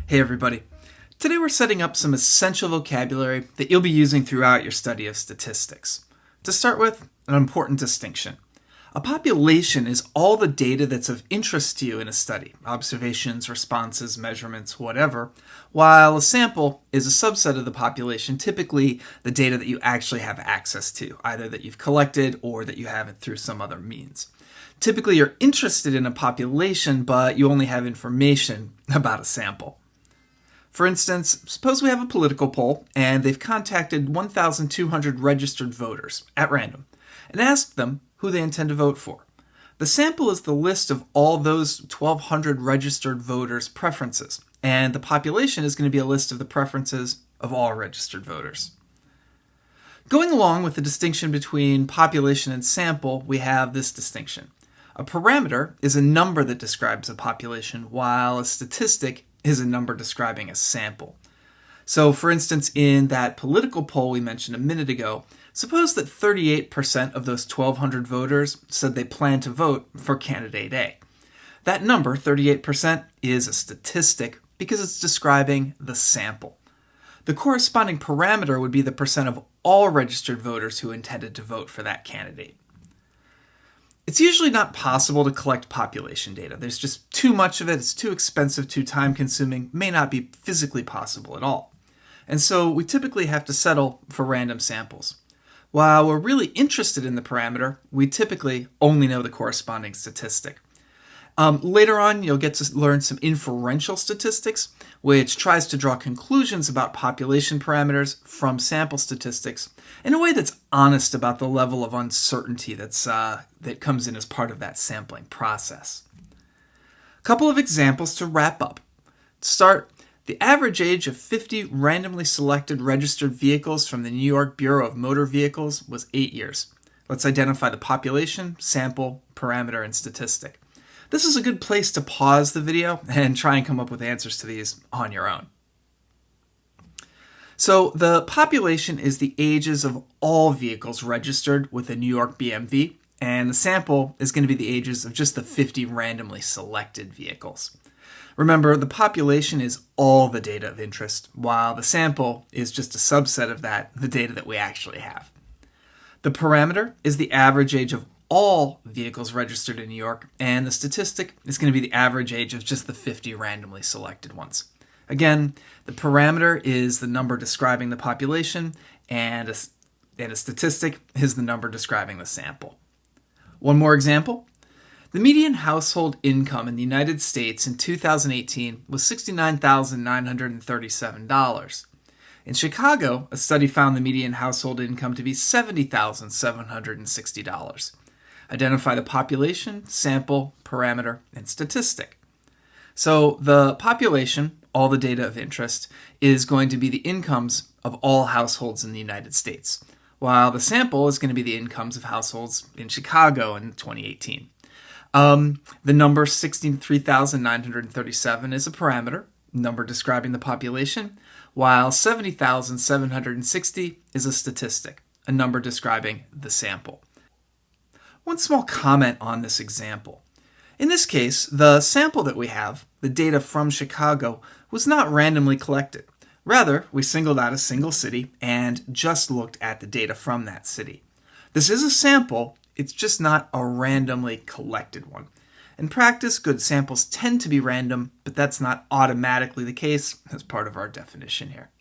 Hey everybody. Today we're setting up some essential vocabulary that you'll be using throughout your study of statistics. To start with, an important distinction. A population is all the data that's of interest to you in a study, observations, responses, measurements, whatever, while a sample is a subset of the population, typically the data that you actually have access to, either that you've collected or that you have it through some other means. Typically you're interested in a population, but you only have information about a sample. For instance, suppose we have a political poll and they've contacted 1,200 registered voters at random and asked them who they intend to vote for. The sample is the list of all those 1,200 registered voters' preferences, and the population is going to be a list of the preferences of all registered voters. Going along with the distinction between population and sample, we have this distinction. A parameter is a number that describes a population, while a statistic is a number describing a sample. So, for instance, in that political poll we mentioned a minute ago, suppose that 38% of those 1,200 voters said they plan to vote for candidate A. That number, 38%, is a statistic because it's describing the sample. The corresponding parameter would be the percent of all registered voters who intended to vote for that candidate. It's usually not possible to collect population data. There's just too much of it, it's too expensive, too time-consuming, may not be physically possible at all. And so we typically have to settle for random samples. While we're really interested in the parameter, we typically only know the corresponding statistic. Later on, you'll get to learn some inferential statistics, which tries to draw conclusions about population parameters from sample statistics in a way that's honest about the level of uncertainty that comes in as part of that sampling process. A couple of examples to wrap up. To start, the average age of 50 randomly selected registered vehicles from the New York Bureau of Motor Vehicles was 8 years. Let's identify the population, sample, parameter, and statistic. This is a good place to pause the video and try and come up with answers to these on your own. So the population is the ages of all vehicles registered with the New York BMV, and the sample is going to be the ages of just the 50 randomly selected vehicles. Remember, the population is all the data of interest, while the sample is just a subset of that, the data that we actually have. The parameter is the average age of all vehicles registered in New York, and the statistic is going to be the average age of just the 50 randomly selected ones. Again, the parameter is the number describing the population, and a statistic is the number describing the sample. One more example. The median household income in the United States in 2018 was $69,937. In Chicago, a study found the median household income to be $70,760. Identify the population, sample, parameter, and statistic. So the population, all the data of interest, is going to be the incomes of all households in the United States, while the sample is going to be the incomes of households in Chicago in 2018. The number 63,937 is a parameter, number describing the population, while 70,760 is a statistic, a number describing the sample. One small comment on this example. In this case, the sample that we have, the data from Chicago, was not randomly collected. Rather, we singled out a single city and just looked at the data from that city. This is a sample, it's just not a randomly collected one. In practice, good samples tend to be random, but that's not automatically the case as part of our definition here.